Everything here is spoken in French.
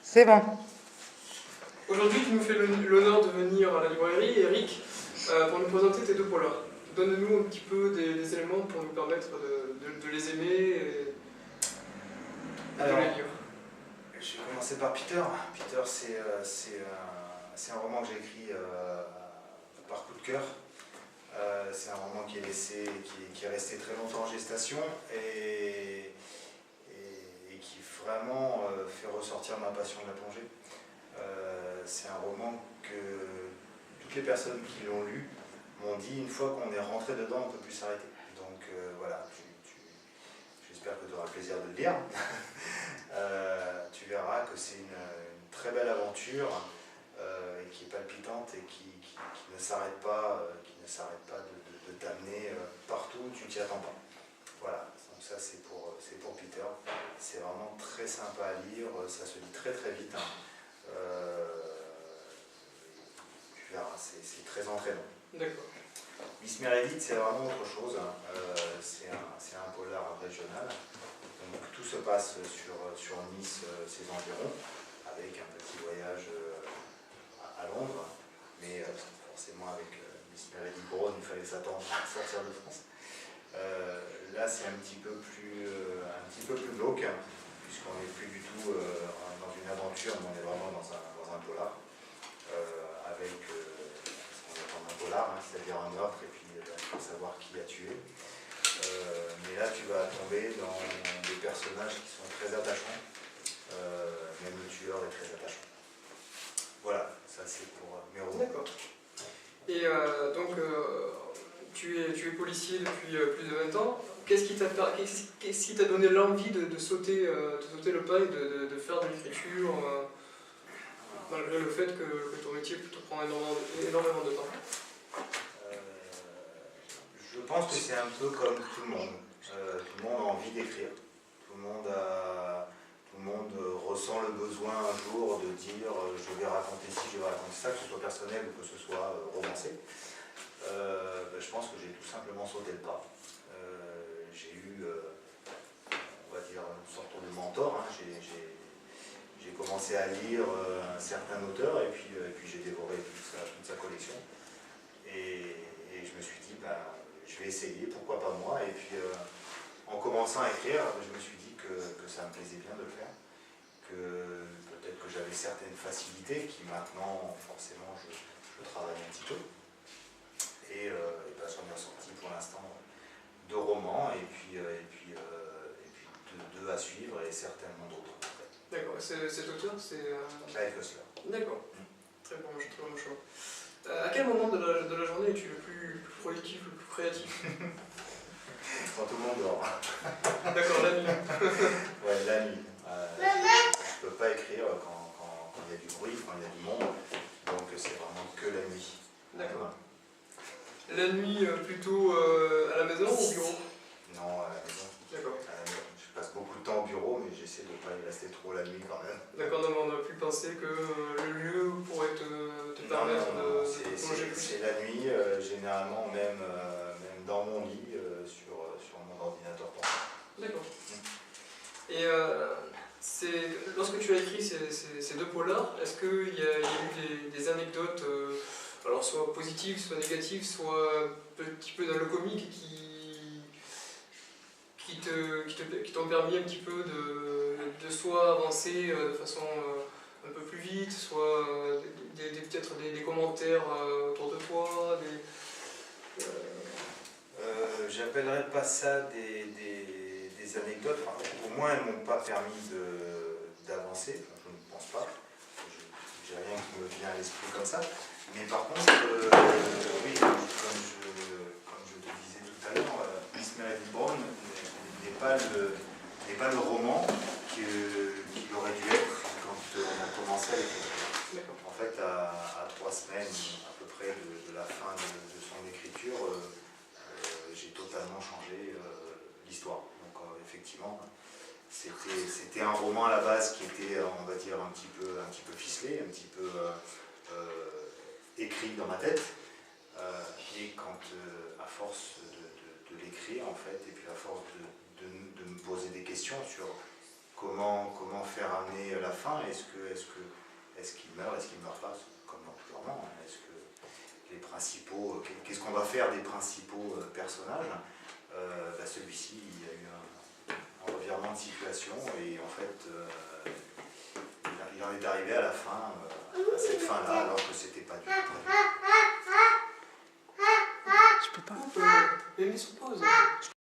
C'est bon. Aujourd'hui, tu nous fais l'honneur de venir à la librairie, Eric, pour nous présenter tes deux polars. Donne-nous un petit peu des éléments pour nous permettre de les aimer et de les lire. Je vais commencer par Peter. Peter, c'est un roman que j'ai écrit par coup de cœur. C'est un roman qui est resté très longtemps en gestation et qui vraiment fait ressortir ma passion de la plongée. C'est un roman que toutes les personnes qui l'ont lu m'ont dit, une fois qu'on est rentré dedans, on ne peut plus s'arrêter. Donc voilà, j'espère que tu auras le plaisir de le lire. Tu verras que c'est une très belle aventure qui est palpitante et qui ne s'arrête pas, de t'amener partout où tu ne t'y attends pas. Voilà, donc ça c'est pour Peter. C'est vraiment très sympa à lire, ça se lit très très vite. Tu verras, c'est très entraînant. D'accord. Miss Meredith, c'est vraiment autre chose. C'est un polar régional. Donc tout se passe sur Nice, ses environs, avec un petit voyage à Londres, mais forcément avec Miss Meredith Brown, il fallait s'attendre à sortir de France. Là, c'est un petit peu plus glauque, hein, puisqu'on n'est plus du tout dans une aventure, mais on est vraiment dans un polar, avec ce qu'on appelle un polar, hein, c'est-à-dire un meurtre, et puis il faut savoir qui a tué. Mais là, tu vas tomber dans des personnages qui sont très attachants. Même le tueur est très attachant. Voilà, ça c'est pour mes romans. D'accord. Et donc, tu es policier depuis plus de 20 ans. Qu'est-ce qui t'a donné l'envie de sauter le pas et de faire de l'écriture, malgré le fait que ton métier te prend énormément de temps? Je pense que c'est un peu comme tout le monde. Tout le monde a envie d'écrire. Tout le monde ressent le besoin un jour de dire je vais raconter ci, je vais raconter ça, que ce soit personnel ou que ce soit romancé. Je pense que j'ai tout simplement sauté le pas. J'ai eu, on va dire, une sorte de mentor. Hein. J'ai commencé à lire un certain auteur et puis j'ai dévoré toute sa collection. Et je me suis dit, je vais essayer, pourquoi pas moi. Et puis en commençant à écrire, je me suis dit que ça me plaisait bien de le faire, que peut-être que j'avais certaines facilités qui maintenant, forcément, je travaille un petit peu. Et j'en ai sorti pour l'instant 2 romans et puis 2 à suivre et certainement d'autres. D'accord, cet auteur, c'est... Clive Cussler. D'accord, très bon choix. À quel moment de la journée es-tu le plus productif, le plus créatif? Quand tout le monde dort. D'accord, la nuit. Ouais, la nuit. Je ne peux pas écrire quand il y a du bruit, quand il y a du monde, donc c'est vraiment que la nuit. D'accord. La nuit plutôt à la maison ou au bureau? Non, à la maison. D'accord. Je passe beaucoup de temps au bureau, mais j'essaie de ne pas y rester trop la nuit quand même. D'accord, non, mais on a pu penser que le lieu pourrait te permettre de plonger plus. C'est la nuit, généralement même dans mon lit, sur mon ordinateur portable. D'accord. Et lorsque tu as écrit ces 2 polars, est-ce qu'il y a eu des anecdotes, alors soit positives, soit négatives, soit un petit peu dans le comique qui t'ont permis un petit peu de soit avancer de façon un peu plus vite, soit peut-être des commentaires autour de toi, J'appellerais pas ça des anecdotes, enfin, au moins elles ne m'ont pas permis d'avancer, enfin, je ne pense pas, j'ai rien qui me vient à l'esprit comme ça, mais par contre, oui, comme je te disais tout à l'heure, Miss Meredith Brown n'est pas le roman qu'il aurait dû être quand on a commencé à l'écrire. En fait, à 3 semaines à peu près de la fin de son écriture, j'ai totalement changé l'histoire. Donc effectivement, c'était un roman à la base qui était, on va dire, un petit peu ficelé, un petit peu écrit dans ma tête. Et quand, à force de l'écrire, en fait, et puis à force de me poser des questions sur comment faire amener la fin. Est-ce qu'il meurt, est-ce qu'il ne meurt pas, comme dans tout roman, hein. Est-ce que les principaux, qu'est-ce qu'on va faire des principaux personnages? Celui-ci, il y a eu un revirement de situation et en fait, il en est arrivé à la fin, à cette fin-là, alors que c'était pas du tout prévu. Je peux pas. Mais mis sur pause.